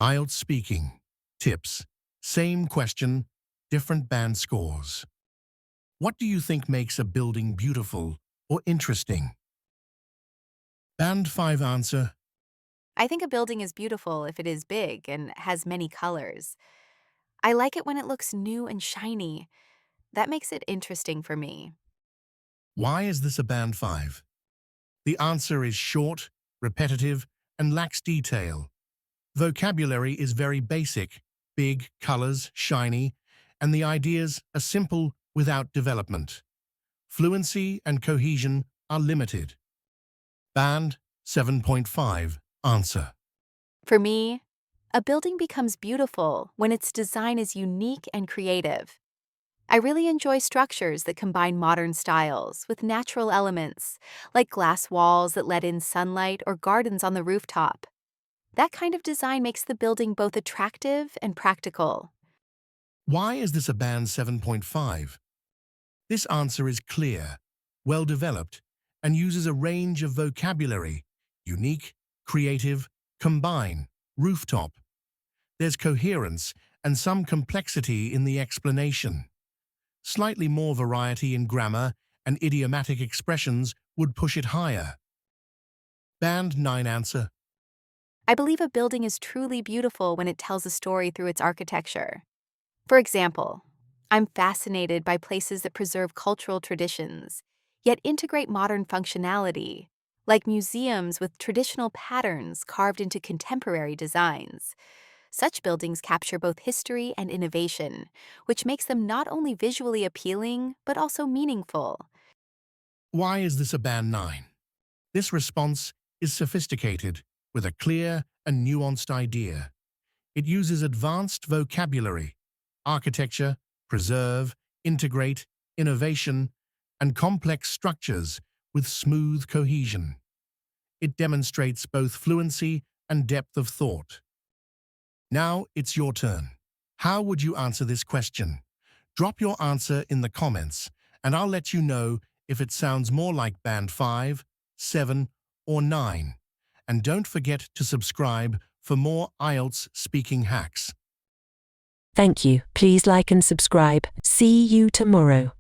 IELTS speaking. Tips. Same question, different band scores. What do you think makes a building beautiful or interesting? Band 5 answer. I think a building is beautiful if it is big and has many colors. I like it when it looks new and shiny. That makes it interesting for me. Why is this a band 5? The answer is short, repetitive, and lacks detail. Vocabulary is very basic, big, colors, shiny, and the ideas are simple without development. Fluency and cohesion are limited. Band 7.5 answer. For me, a building becomes beautiful when its design is unique and creative. I really enjoy structures that combine modern styles with natural elements, like glass walls that let in sunlight or gardens on the rooftop. That kind of design makes the building both attractive and practical. Why is this a band 7.5? This answer is clear, well developed, and uses a range of vocabulary: unique, creative, combine, rooftop. There's coherence and some complexity in the explanation. Slightly more variety in grammar and idiomatic expressions would push it higher. Band 9 answer. I believe a building is truly beautiful when it tells a story through its architecture. For example, I'm fascinated by places that preserve cultural traditions, yet integrate modern functionality, like museums with traditional patterns carved into contemporary designs. Such buildings capture both history and innovation, which makes them not only visually appealing, but also meaningful. Why is this a band 9? This response is sophisticated, with a clear and nuanced idea. It uses advanced vocabulary, architecture, preserve, integrate, innovation, and complex structures with smooth cohesion. It demonstrates both fluency and depth of thought. Now it's your turn. How would you answer this question? Drop your answer in the comments, and I'll let you know if it sounds more like band 5, 7, or 9. And don't forget to subscribe for more IELTS speaking hacks. Thank you. Please like and subscribe. See you tomorrow.